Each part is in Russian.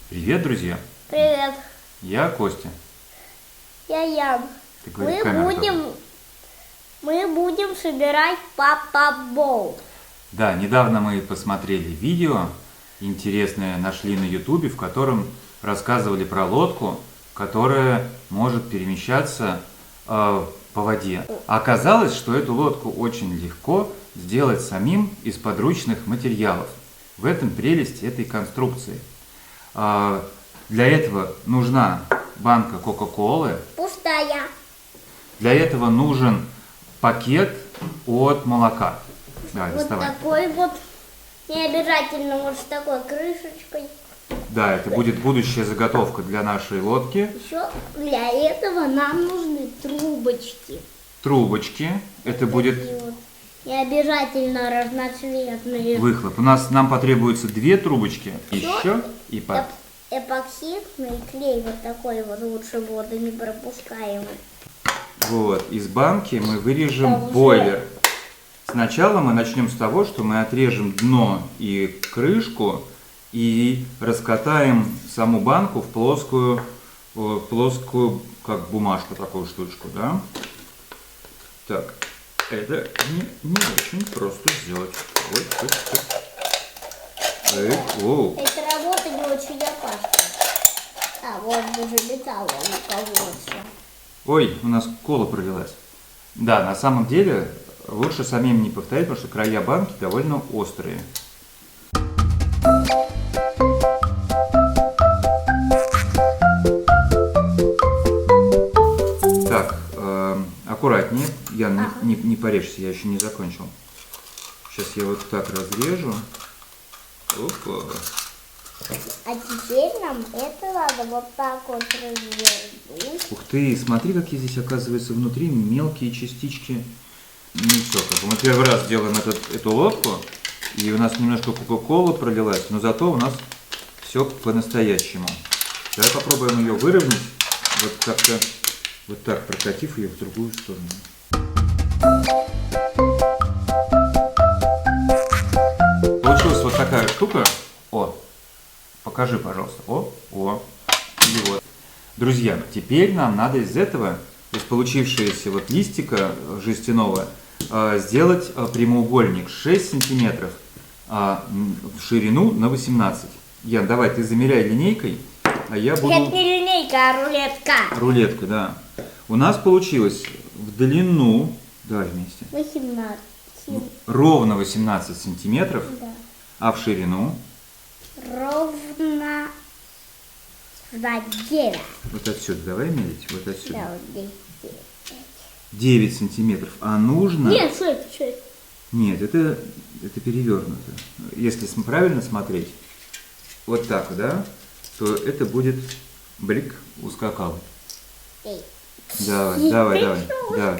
Привет, друзья! Привет, Я Костя. я Ян. Ты говори в камеру. Мы будем собирать папа-бол. Да, недавно мы посмотрели видео интересное, нашли на ютубе, в котором рассказывали про лодку, которая может перемещаться по воде. Оказалось, что эту лодку очень легко сделать самим из подручных материалов. В этом прелесть этой конструкции. Для этого нужна банка Кока-Колы. Пустая. Для этого нужен пакет от молока. Давай, Вот доставай. такой вот. Не обязательно вот с такой крышечкой. Да, это будет будущая заготовка для нашей лодки. Еще для этого нам нужны трубочки. Трубочки. Это будет Такие вот. Не обязательно разноцветные. выхлоп. Нам потребуется 2 трубочки. Всё? Еще и по... Эпоксидный клей вот такой вот лучше воду не пропускаемый. Вот. Из банки мы вырежем Да, уже. бойлер. Сначала мы начнем с того, что мы отрежем дно и крышку и раскатаем саму банку в плоскую как бумажку, такую штучку, да? Так, это не очень просто сделать. Ой, оу. Эта работа не очень опасна. А, вот даже металл у кого-то. Ой, у нас кола пролилась. Да, на самом деле лучше самим не повторять, потому что края банки довольно острые. Так, аккуратнее. Я не порежься, я еще не закончил. Сейчас я вот так разрежу. Опа. А теперь нам это надо вот так вот развернуть. Ух ты, смотри, какие здесь оказывается внутри мелкие частички. Ну все, как бы мы первый раз делаем эту лодку, и у нас немножко кока-кола пролилась, но зато у нас все по-настоящему. Давай попробуем ее выровнять, вот как-то вот так прокатив ее в другую сторону. Получилась вот такая штука. О, покажи, пожалуйста. О. И вот. Друзья, теперь нам надо из этого, из получившегося вот листика жестяного, сделать прямоугольник 6 сантиметров в ширину на 18. Ян, давай, ты замеряй линейкой, а я буду... Это не линейка, а рулетка. Рулетка, да. У нас получилось в длину, давай вместе, 18. ровно 18 сантиметров, Да. а в ширину Ровно за 9. вот отсюда, давай мерить, вот отсюда. Да, вот здесь. 9 сантиметров, а нужно... Нет, что это? Нет, это перевернуто. Если правильно смотреть, вот так, да, то это будет блик ускакал. Эй. Давай. Да.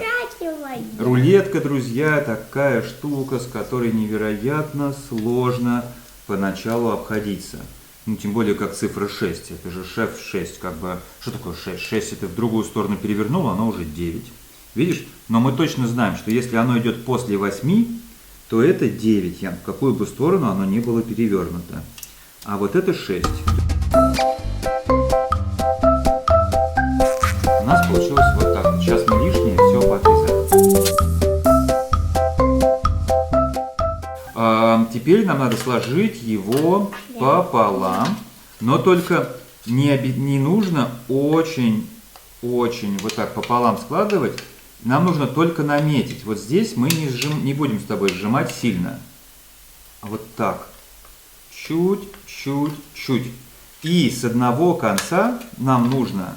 Рулетка, друзья, такая штука, с которой невероятно сложно поначалу обходиться. Ну, тем более, как цифра 6. Это же шеф 6, как бы... Что такое 6? 6 это в другую сторону перевернуло, оно уже 9. Видишь? Но мы точно знаем, что если оно идет после 8, то это 9, Ян, в какую бы сторону оно ни было перевернуто. А вот это 6. У нас получилось вот так. Сейчас мы лишнее все подрезаем. Теперь нам надо сложить его пополам, но только не нужно очень вот так пополам складывать. Нам нужно только наметить. Вот здесь мы не будем с тобой сжимать сильно. А вот так. Чуть. И с одного конца нам нужно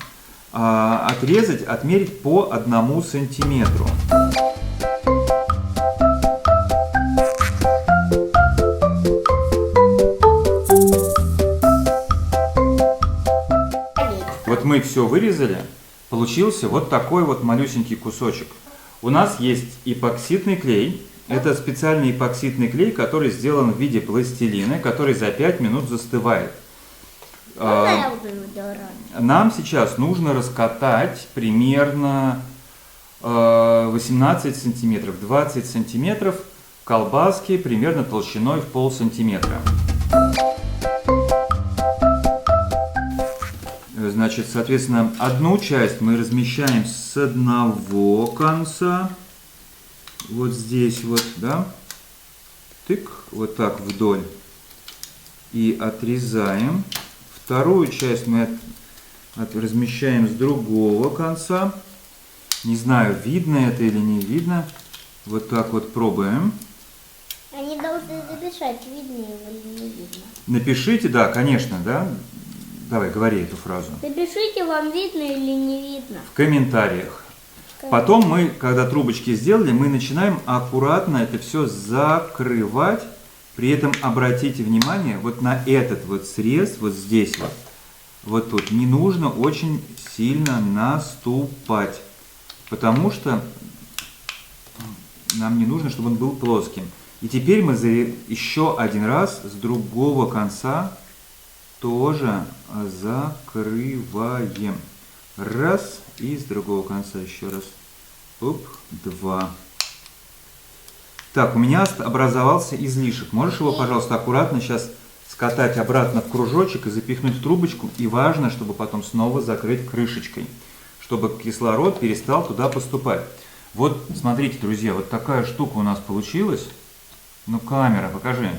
отмерить по 1 сантиметру. Вот мы все вырезали. Получился вот такой вот малюсенький кусочек. У нас есть эпоксидный клей. Это специальный эпоксидный клей, который сделан в виде пластилина, который за 5 минут застывает. Нам сейчас нужно раскатать примерно 18 сантиметров, 20 сантиметров колбаски примерно толщиной в полсантиметра. Значит, соответственно, одну часть мы размещаем с одного конца. Вот здесь вот, да. Тык, вот так вдоль. И отрезаем. Вторую часть мы размещаем с другого конца. Не знаю, видно это или не видно. Вот так вот пробуем. Они должны записать, видно его или не видно. Напишите, да, конечно, да. Давай, говори эту фразу. Напишите, вам видно или не видно. В комментариях. Потом мы, когда трубочки сделали, мы начинаем аккуратно это все закрывать. При этом обратите внимание вот на этот вот срез, вот здесь вот. Вот тут не нужно очень сильно наступать. Потому что нам не нужно, чтобы он был плоским. И теперь мы еще один раз с другого конца тоже закрываем. Раз. И с другого конца еще раз. Оп, два. Так, у меня образовался излишек. Можешь его, пожалуйста, аккуратно сейчас скатать обратно в кружочек и запихнуть в трубочку. И важно, чтобы потом снова закрыть крышечкой, чтобы кислород перестал туда поступать. Вот, смотрите, друзья, вот такая штука у нас получилась. Ну, камера, покажи.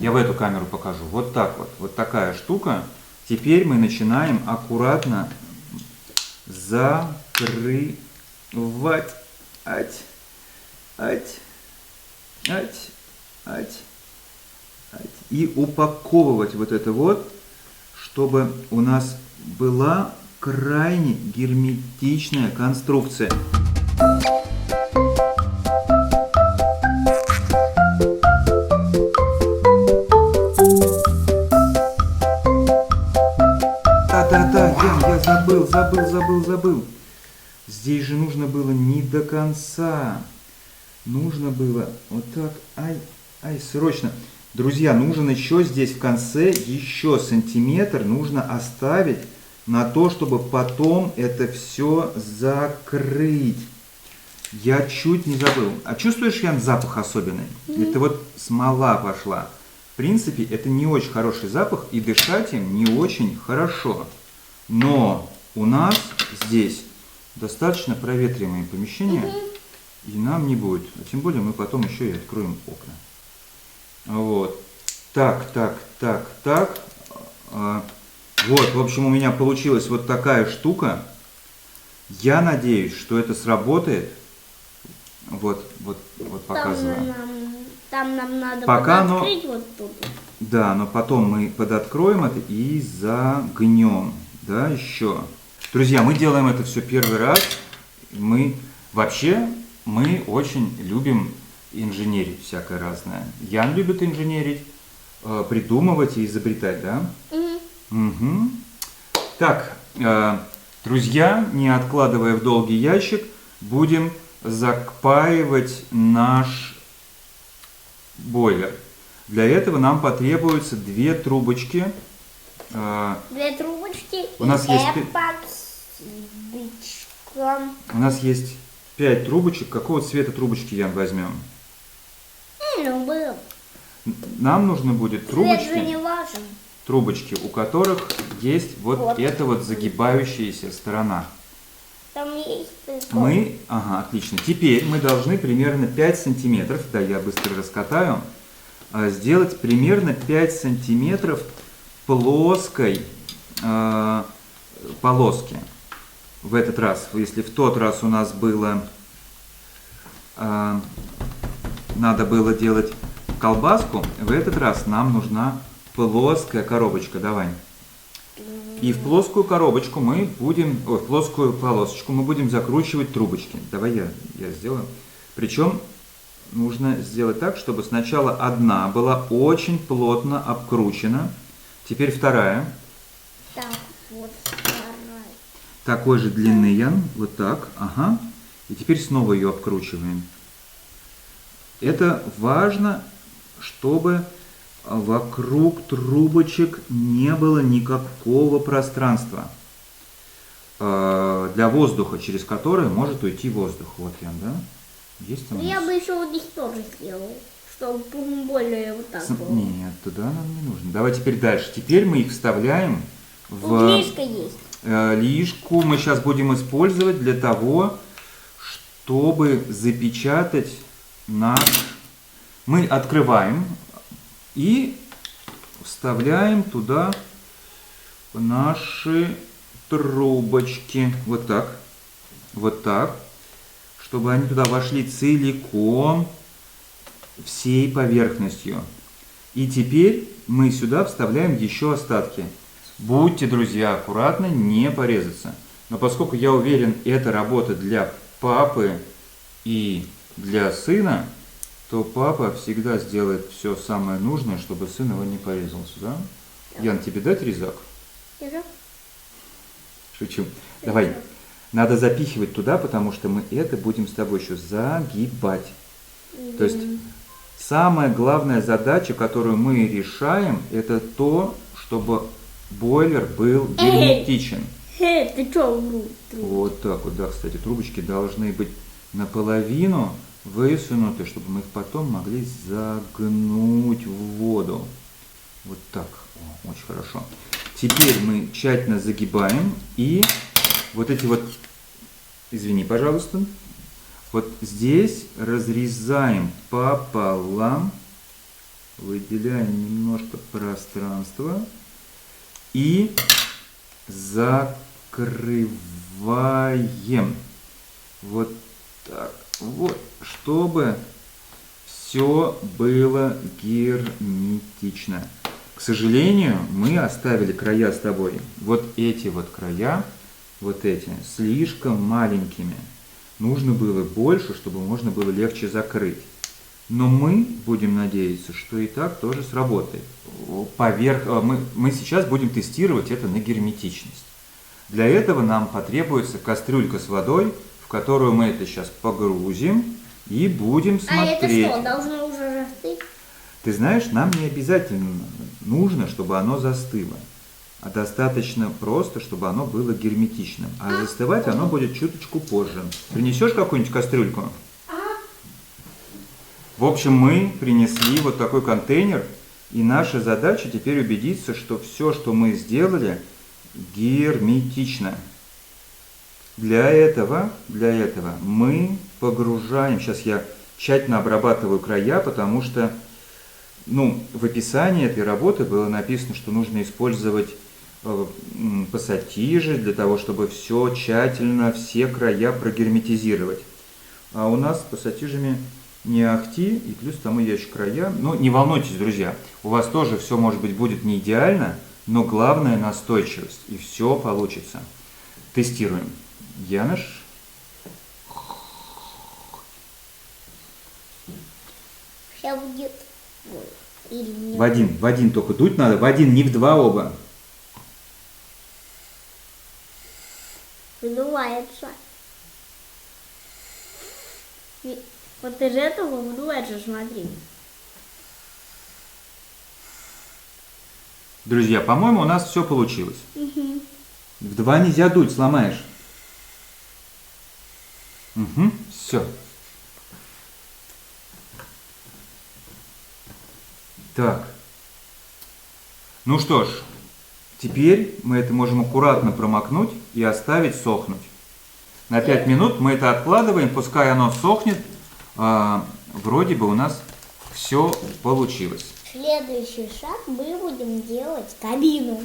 Я в эту камеру покажу. Вот так вот. Вот такая штука. Теперь мы начинаем аккуратно закрывать. И упаковывать вот это вот, чтобы у нас была крайне герметичная конструкция. Да-да-да, я забыл. Здесь же нужно было не до конца. Нужно было вот так, срочно. Друзья, нужен еще здесь в конце, еще сантиметр нужно оставить на то, чтобы потом это все закрыть. Я чуть не забыл. А чувствуешь, Ян, запах особенный? Это вот смола пошла. В принципе, это не очень хороший запах, и дышать им не очень хорошо. Но у нас здесь достаточно проветриваемые помещения, и нам не будет. А тем более мы потом еще и откроем окна. Вот. Так. Вот, в общем, у меня получилась вот такая штука. Я надеюсь, что это сработает. Вот показываю. Там нам надо открыть вот тут. Да, но потом мы подоткроем это и загнем. Да, еще. Друзья, мы делаем это все первый раз. Мы очень любим инженерить всякое разное. Ян любит инженерить, придумывать и изобретать, да? Угу. Так, друзья, не откладывая в долгий ящик, будем запаивать наш бойлер. Для этого нам потребуется 2 трубочки. 2 трубочки у нас и есть эпоксидочка. У нас есть 5 трубочек. Какого цвета трубочки, Ян, возьмем? Нам нужно будет трубочки, у которых есть вот эта вот загибающаяся сторона. Там есть прикол. Отлично. Теперь мы должны примерно 5 сантиметров, да, я быстро раскатаю, сделать примерно 5 сантиметров плоской полоски. В этот раз, если в тот раз у нас было, надо было делать колбаску, в этот раз нам нужна плоская коробочка. Давай. И в плоскую коробочку в плоскую полосочку мы будем закручивать трубочки. Давай я сделаю. Причем нужно сделать так, чтобы сначала одна была очень плотно обкручена. Теперь вторая. Так, вот вторая. Такой же длины, Ян. Вот так. Ага. И теперь снова ее обкручиваем. Это важно, чтобы вокруг трубочек не было никакого пространства для воздуха, через которое может уйти воздух. Вот, Ян, да? Есть там? Я бы еще вот здесь тоже сделал, чтобы более вот так было. Нет, туда нам не нужно. Давай теперь дальше. Теперь мы их вставляем Лишка есть. Лишку мы сейчас будем использовать для того, чтобы запечатать наш... Мы открываем и вставляем туда наши трубочки. Вот так, чтобы они туда вошли целиком, всей поверхностью. И теперь мы сюда вставляем еще остатки. Будьте, друзья, аккуратны, не порезаться. Но поскольку я уверен, это работа для папы и для сына, то папа всегда сделает все самое нужное, чтобы сын его не порезался, да? Ян, тебе дать резак? Шучу. Давай. Надо запихивать туда, потому что мы это будем с тобой еще загибать. То есть самая главная задача, которую мы решаем, это то, чтобы бойлер был герметичен. Ты что? Вот так вот, да, кстати, трубочки должны быть наполовину высунуты, чтобы мы их потом могли загнуть в воду. Вот так. О, очень хорошо. Теперь мы тщательно загибаем и вот эти вот, извини, пожалуйста, вот здесь разрезаем пополам, выделяем немножко пространства и закрываем. Вот так вот, чтобы все было герметично. К сожалению, мы оставили края с тобой. Вот эти вот края, вот эти, слишком маленькими. Нужно было больше, чтобы можно было легче закрыть. Но мы будем надеяться, что и так тоже сработает. Мы сейчас будем тестировать это на герметичность. Для этого нам потребуется кастрюлька с водой, в которую мы это сейчас погрузим и будем смотреть. А это что, должно уже застыть? Ты знаешь, нам не обязательно нужно, чтобы оно застыло. А достаточно просто, чтобы оно было герметичным. А застывать оно будет чуточку позже. Принесешь какую-нибудь кастрюльку? В общем, мы принесли вот такой контейнер. И наша задача теперь убедиться, что все, что мы сделали, герметично. Для этого мы погружаем. Сейчас я тщательно обрабатываю края, потому что в описании этой работы было написано, что нужно использовать пассатижи для того, чтобы все тщательно, все края прогерметизировать. А у нас с пассатижами не ахти, и плюс к тому есть края. Но не волнуйтесь, друзья, у вас тоже все, может быть, будет не идеально, но главное настойчивость, и все получится. Тестируем. Яныш. Сейчас будет. Или нет? В один только дуть надо, в один, не в два оба. Выдувается. Вот из этого выдувается, смотри. Друзья, по-моему, у нас все получилось. Угу. В два нельзя дуть, сломаешь. Угу, все. Так. Ну что ж, теперь мы это можем аккуратно промокнуть и оставить сохнуть. На 5 минут мы это откладываем, пускай оно сохнет. Вроде бы у нас все получилось. Следующий шаг мы будем делать кабину.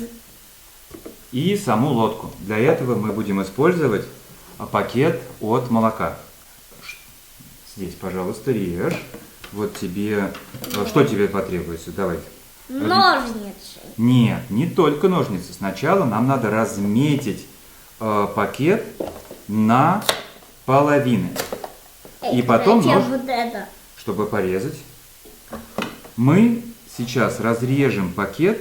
И саму лодку. Для этого мы будем использовать пакет от молока. Здесь, пожалуйста, режь. Вот тебе... Что тебе потребуется? Давай. Ножницы. Нет, не только ножницы. Сначала нам надо разметить пакет на половины. И потом нож, вот это? чтобы порезать. Мы сейчас разрежем пакет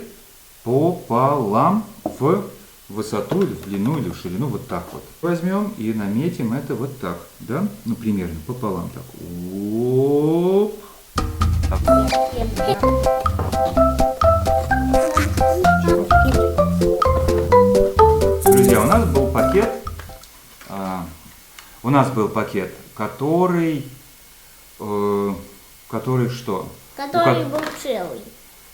пополам в высоту, или в длину, или в ширину, вот так вот. Возьмем и наметим это вот так, да? Ну, примерно пополам так. Оп. Друзья, у нас был пакет, который что? Который был целый.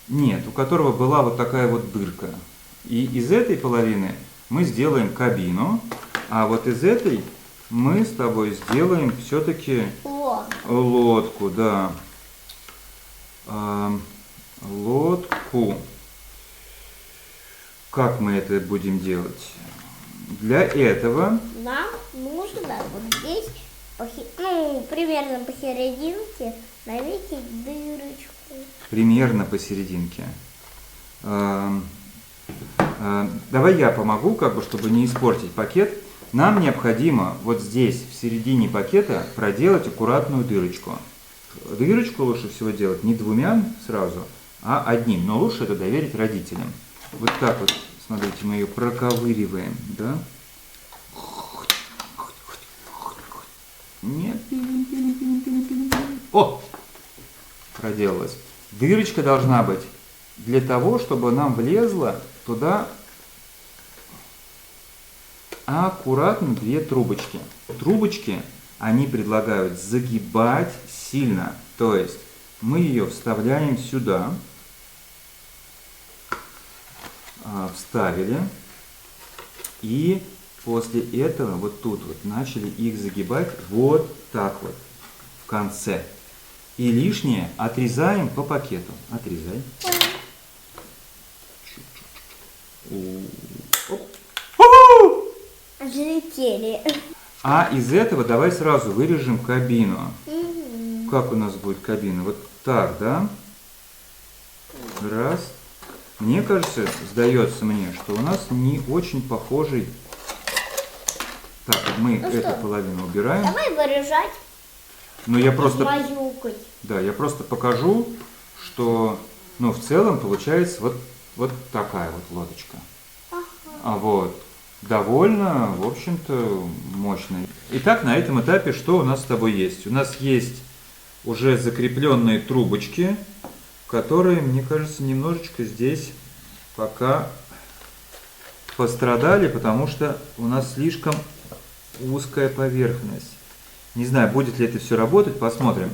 Нет, у которого была вот такая вот дырка. И из этой половины мы сделаем кабину, а вот из этой мы с тобой сделаем все-таки лодку, да. Лодку. Как мы это будем делать? Для этого нам нужно вот здесь, ну, примерно посерединке, наметить дырочку. Примерно посерединке. Давай я помогу, как бы, чтобы не испортить пакет. Нам необходимо вот здесь, в середине пакета, проделать аккуратную дырочку. Дырочку лучше всего делать не двумя сразу, а одним. Но лучше это доверить родителям. Вот так вот, смотрите, мы ее проковыриваем, да? Нет, о! Проделалась. Дырочка должна быть для того, чтобы нам влезла туда аккуратно 2 трубочки. Трубочки, они предлагают загибать сильно. То есть мы ее вставляем сюда. Вставили. И после этого вот тут вот начали их загибать вот так вот в конце. И лишнее отрезаем по пакету. Отрезай. Залетели. А из этого давай сразу вырежем кабину. Как у нас будет кабина? Вот так, да? Раз. Мне кажется, сдается мне, что у нас не очень похожий. Так, мы эту половину убираем. Давай вырежать. Но я просто... Мазюкать. Да, я просто покажу, что, ну, в целом получается вот такая вот лодочка. А вот, довольно, в общем-то, мощная. Итак, на этом этапе что у нас с тобой есть? У нас есть уже закрепленные трубочки, которые, мне кажется, немножечко здесь пока пострадали, потому что у нас слишком узкая поверхность. Не знаю, будет ли это все работать, посмотрим.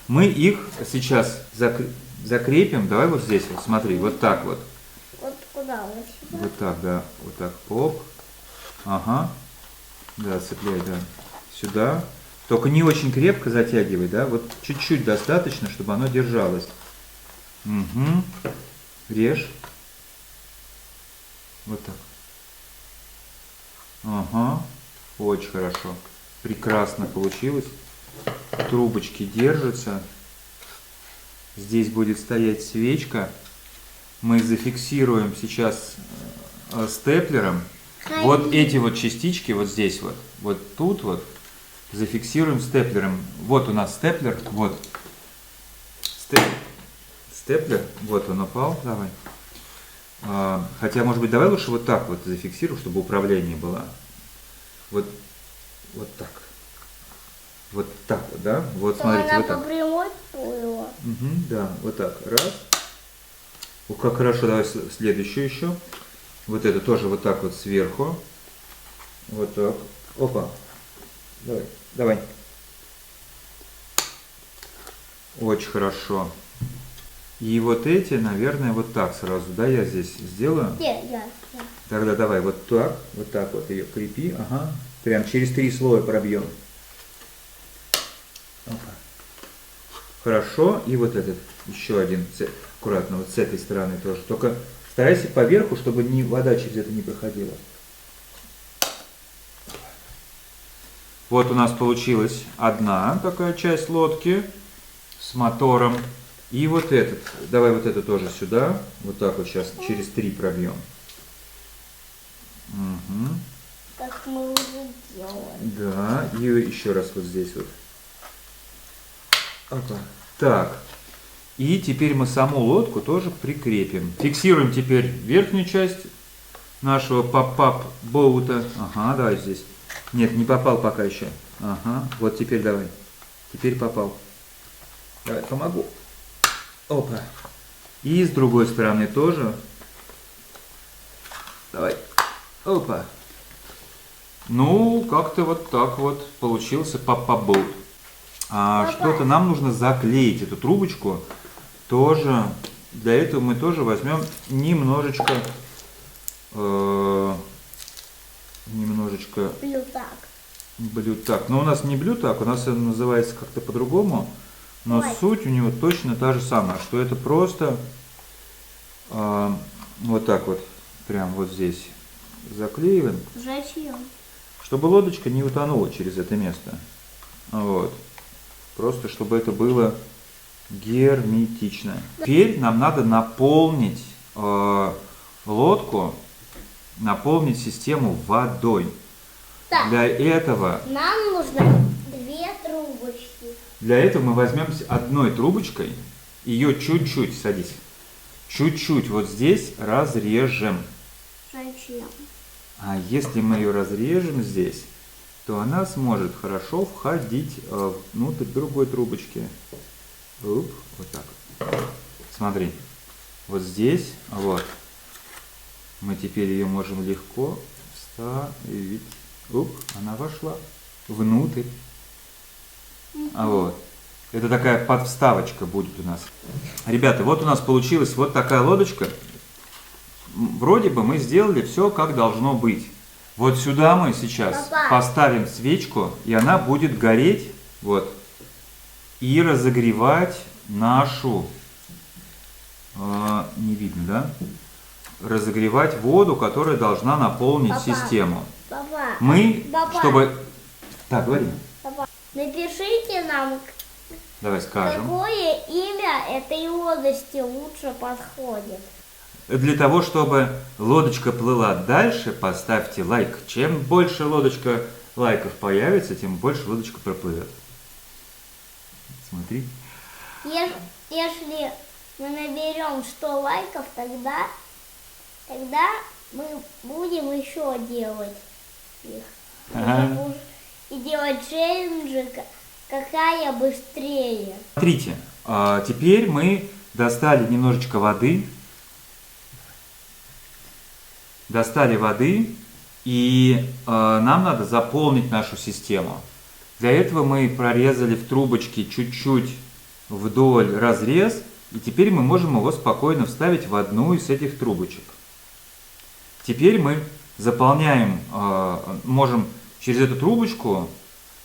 Мы их сейчас закрепим. Давай вот здесь, вот смотри, вот так вот. Вот куда? Вот сюда? Вот так, да, вот так, оп. Ага. Да, цепляй, да. Сюда. Только не очень крепко затягивай, да, вот чуть-чуть достаточно, чтобы оно держалось. Угу. Режь. Вот так. Ага. Очень хорошо. Прекрасно получилось. Трубочки держатся. Здесь будет стоять свечка. Мы зафиксируем сейчас степлером. Вот эти вот частички, вот здесь вот, вот тут вот, зафиксируем степлером. Вот у нас степлер, вот. Степлер, вот он упал, давай. Хотя, может быть, давай лучше вот так вот зафиксируем, чтобы управление было. Вот так. Вот так вот, да? Вот, смотрите, она вот так. по прямой плыла. Угу, да, вот так. Раз. О, как хорошо, давай следующую еще. Вот это тоже вот так вот сверху. Вот так. Опа. Давай, давай. Очень хорошо. И вот эти, наверное, вот так сразу, да, я здесь сделаю. Где? Я. Тогда давай вот так вот ее крепи. Ага. Прям через 3 слоя пробьем. Опа. Хорошо. И вот этот, еще один, аккуратно, вот с этой стороны тоже. Только старайся поверху, чтобы вода через это не проходила. Вот у нас получилась одна такая часть лодки с мотором. И вот этот. Давай вот это тоже сюда. Вот так вот сейчас через 3 пробьем. Угу. Как мы уже делали. Да, и еще раз вот здесь вот. Опа. Так. И теперь мы саму лодку тоже прикрепим. Фиксируем теперь верхнюю часть нашего поп-боута. Ага, давай здесь. Нет, не попал пока еще. Ага, вот теперь давай. Теперь попал. Давай, помогу. Опа. И с другой стороны тоже. Давай. Опа. Ну, как-то вот так вот получился поп-боут. Что-то нам нужно заклеить эту трубочку. Тоже. Для этого мы тоже возьмем немножечко немножечко Блютак. блютак. Но у нас не блютак, у нас это называется как-то по-другому. Но Ой. суть у него точно та же самая, что это просто вот так вот, прям вот здесь заклеиваем, Зачем? чтобы лодочка не утонула через это место. Вот. Просто чтобы это было герметично. Теперь нам надо наполнить лодку, наполнить систему водой. Так. Для этого Нам нужно 2 трубочки. Для этого мы возьмем одной трубочкой, ее чуть-чуть, садись, чуть-чуть вот здесь разрежем. Зачем? А если мы ее разрежем здесь, то она сможет хорошо входить внутрь другой трубочки. Оп, вот так. Смотри, вот здесь, вот, мы теперь ее можем легко вставить. Оп, она вошла внутрь. Вот. Это такая подвставочка будет у нас. Ребята, вот у нас получилась вот такая лодочка. Вроде бы мы сделали все, как должно быть. Вот сюда мы сейчас поставим свечку, и она будет гореть, вот, и разогревать нашу, не видно, да? Разогревать воду, которая должна наполнить систему. Папа, Чтобы... Так, говори. напишите нам, Давай скажем. какое имя этой лодочки лучше подходит. Для того, чтобы лодочка плыла дальше, поставьте лайк. Чем больше лодочка лайков появится, тем больше лодочка проплывет. Смотри. Если мы наберем 100 лайков, тогда мы будем еще делать их. Ага. И делать челленджи, какая быстрее. Смотрите, теперь мы достали немножечко воды. Достали воды, и нам надо заполнить нашу систему. Для этого мы прорезали в трубочке чуть-чуть вдоль разрез, и теперь мы можем его спокойно вставить в одну из этих трубочек. Теперь мы заполняем, можем через эту трубочку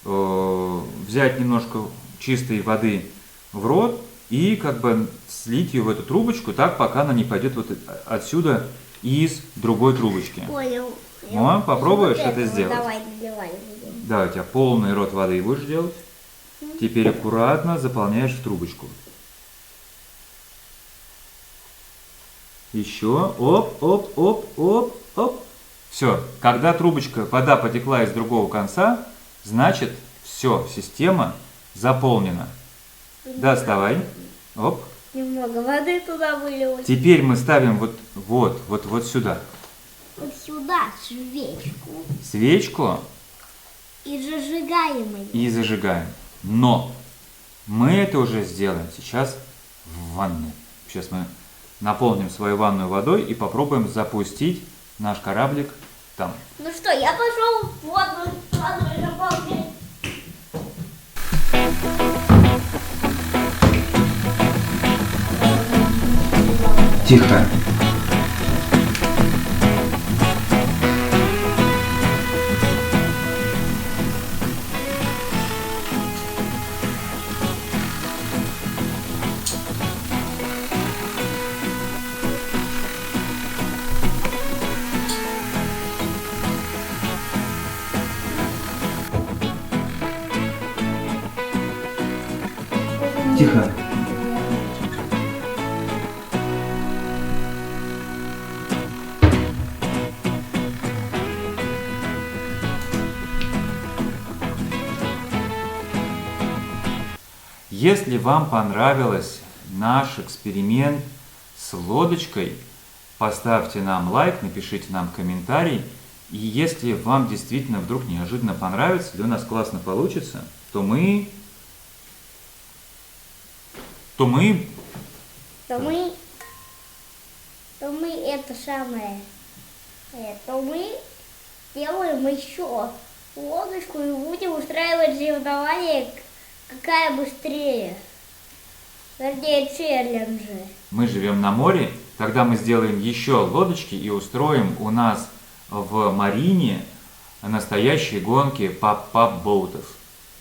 взять немножко чистой воды в рот и как бы слить ее в эту трубочку, так пока она не пойдет вот отсюда из другой трубочки. Понял. Попробуешь Вот это сделать? Давай, наливай. будем. Да, у тебя полный рот воды будешь делать. Теперь аккуратно заполняешь в трубочку. Еще. Оп, оп, оп, оп, оп. Все. Когда трубочка, вода потекла из другого конца, значит, все, система заполнена. Доставай. Оп. Немного воды туда вылилось. Теперь мы ставим вот сюда Вот сюда свечку свечку и зажигаем ее. и зажигаем. Но мы это уже сделаем сейчас в ванной. Сейчас мы наполним свою ванную водой и попробуем запустить наш кораблик там. Ну что, я пошел воду наполнять. Тихо. Тихо. Если вам понравился наш эксперимент с лодочкой, поставьте нам лайк, напишите нам комментарий. И если вам действительно вдруг неожиданно понравится, или у нас классно получится, то мы это самое. То мы делаем еще лодочку и будем устраивать соревнования, какая быстрее. Вернее, челленджи. Мы живем на море, Тогда мы сделаем еще лодочки и устроим у нас в марине настоящие гонки пап-пап-боутов.